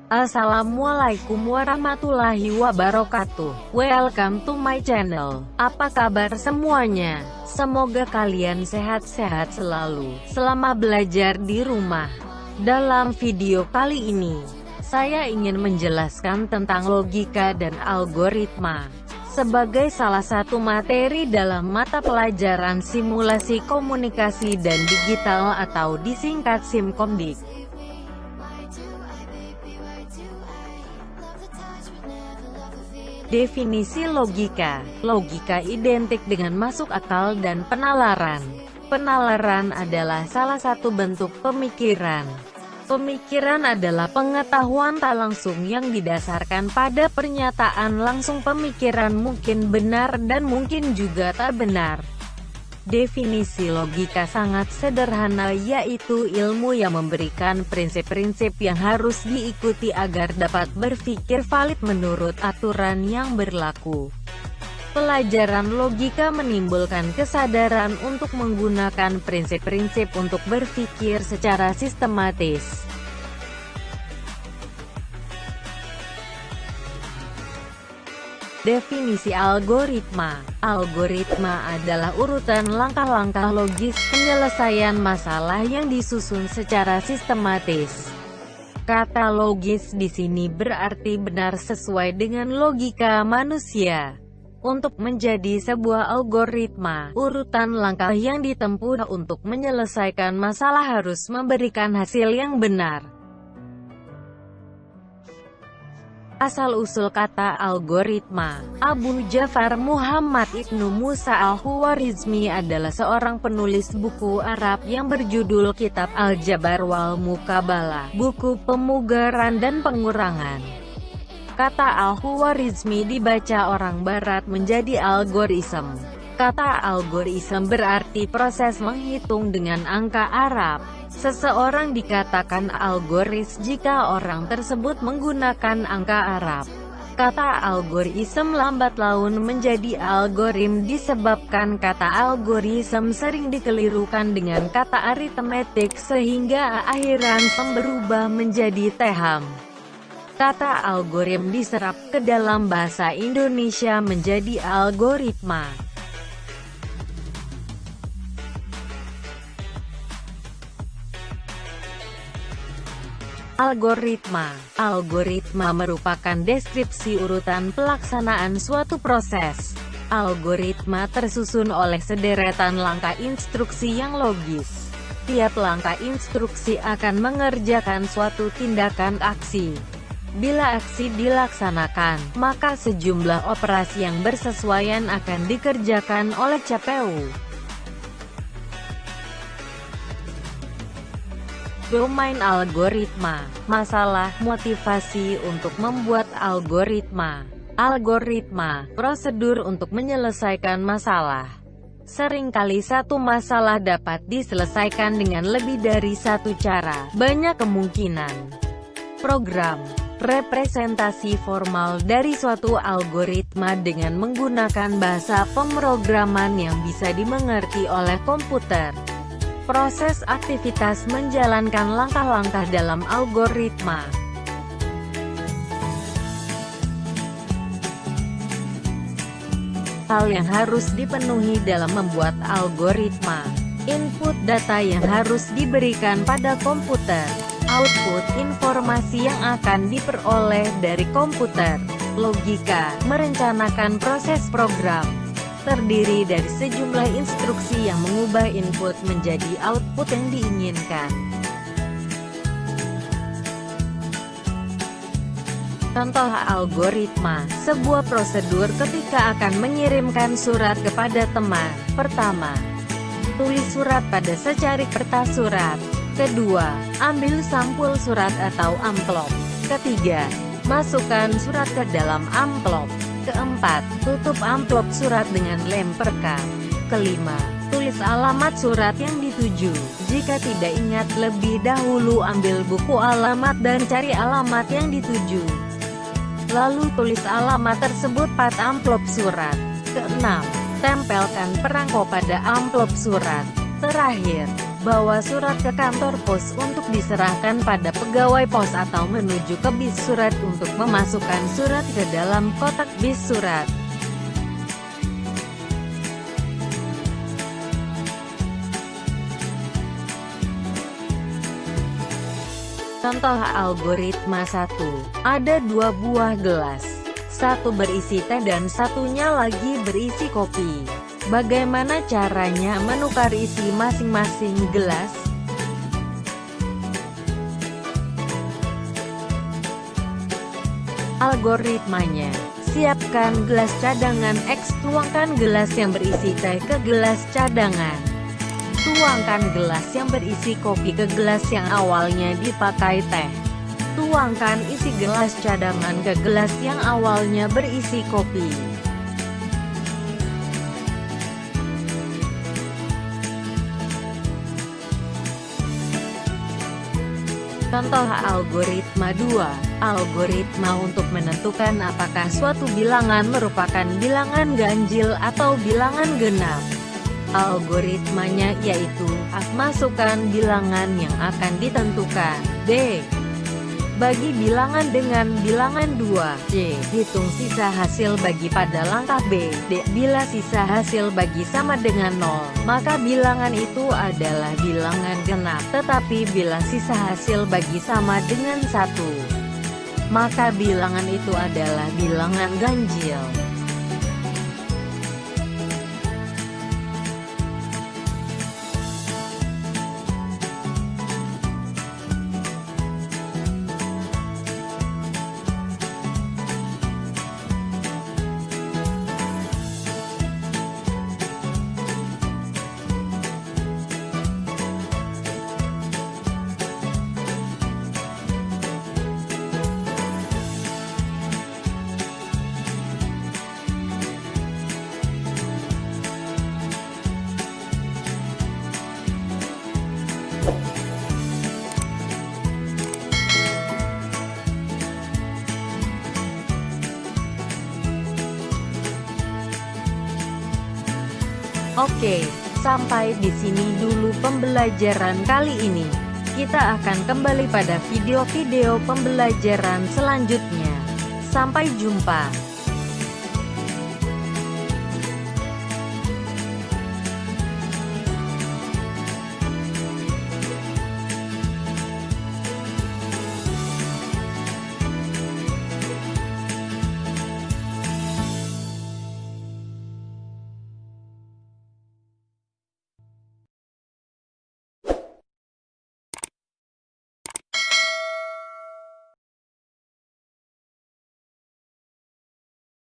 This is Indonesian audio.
Assalamualaikum warahmatullahi wabarakatuh. Welcome to my channel. Apa kabar semuanya? Semoga kalian sehat-sehat selalu selama belajar di rumah. Dalam video kali ini, saya ingin menjelaskan tentang logika dan algoritma sebagai salah satu materi dalam mata pelajaran simulasi komunikasi dan digital atau disingkat Simkomdik. Definisi logika. Logika identik dengan masuk akal dan penalaran. Penalaran adalah salah satu bentuk pemikiran. Pemikiran adalah pengetahuan tak langsung yang didasarkan pada pernyataan langsung. Pemikiran mungkin benar dan mungkin juga tak benar. Definisi logika sangat sederhana, yaitu ilmu yang memberikan prinsip-prinsip yang harus diikuti agar dapat berpikir valid menurut aturan yang berlaku. Pelajaran logika menimbulkan kesadaran untuk menggunakan prinsip-prinsip untuk berpikir secara sistematis. Definisi algoritma. Algoritma adalah urutan langkah-langkah logis penyelesaian masalah yang disusun secara sistematis. Kata logis di sini berarti benar sesuai dengan logika manusia. Untuk menjadi sebuah algoritma, urutan langkah yang ditempuh untuk menyelesaikan masalah harus memberikan hasil yang benar. Asal-usul kata algoritma. Abu Ja'far Muhammad Ibnu Musa al-Khwarizmi adalah seorang penulis buku Arab yang berjudul Kitab Al-Jabar wal Muqabalah, buku pemugaran dan pengurangan. Kata al-Khwarizmi dibaca orang barat menjadi algoritm. Kata algoritm berarti proses menghitung dengan angka Arab. Seseorang dikatakan algoris jika orang tersebut menggunakan angka Arab. Kata algoritm lambat laun menjadi algorim disebabkan kata algoritm sering dikelirukan dengan kata aritmetik sehingga akhiran berubah menjadi teham. Kata algorim diserap ke dalam bahasa Indonesia menjadi algoritma. Algoritma. Algoritma merupakan deskripsi urutan pelaksanaan suatu proses. Algoritma tersusun oleh sederetan langkah instruksi yang logis. Tiap langkah instruksi akan mengerjakan suatu tindakan aksi. Bila aksi dilaksanakan, maka sejumlah operasi yang bersesuaian akan dikerjakan oleh CPU. Domain algoritma. Masalah, motivasi untuk membuat algoritma. Algoritma, prosedur untuk menyelesaikan masalah. Seringkali satu masalah dapat diselesaikan dengan lebih dari satu cara. Banyak kemungkinan. Program. Representasi formal dari suatu algoritma dengan menggunakan bahasa pemrograman yang bisa dimengerti oleh komputer. Proses aktivitas menjalankan langkah-langkah dalam algoritma. Hal yang harus dipenuhi dalam membuat algoritma. Input data yang harus diberikan pada komputer. Output informasi yang akan diperoleh dari komputer. Logika, merencanakan proses program. Terdiri dari sejumlah instruksi yang mengubah input menjadi output yang diinginkan. Contoh algoritma, sebuah prosedur ketika akan mengirimkan surat kepada teman. Pertama, tulis surat pada secari kertas surat. Kedua, ambil sampul surat atau amplop. Ketiga, masukkan surat ke dalam amplop. Keempat, tutup amplop surat dengan lem perekat. Kelima, tulis alamat surat yang dituju. Jika tidak ingat lebih dahulu, ambil buku alamat dan cari alamat yang dituju. Lalu tulis alamat tersebut pada amplop surat. Keenam, tempelkan perangko pada amplop surat. Terakhir, bawa surat ke kantor pos untuk diserahkan pada pegawai pos atau menuju ke bis surat untuk memasukkan surat ke dalam kotak bis surat. Contoh algoritma 1. Ada 2 buah gelas. Satu berisi teh dan satunya lagi berisi kopi. Bagaimana caranya menukar isi masing-masing gelas? Algoritmanya: siapkan gelas cadangan X, tuangkan gelas yang berisi teh ke gelas cadangan. Tuangkan gelas yang berisi kopi ke gelas yang awalnya dipakai teh. Tuangkan isi gelas cadangan ke gelas yang awalnya berisi kopi. Contoh algoritma 2. Algoritma untuk menentukan apakah suatu bilangan merupakan bilangan ganjil atau bilangan genap. Algoritmanya yaitu: A. Masukkan bilangan yang akan ditentukan. B. Bagi bilangan dengan bilangan 2. C. Hitung sisa hasil bagi pada langkah B. D. Bila sisa hasil bagi sama dengan 0, maka bilangan itu adalah bilangan genap. Tetapi bila sisa hasil bagi sama dengan 1, maka bilangan itu adalah bilangan ganjil. Oke, sampai di sini dulu pembelajaran kali ini. Kita akan kembali pada video-video pembelajaran selanjutnya. Sampai jumpa.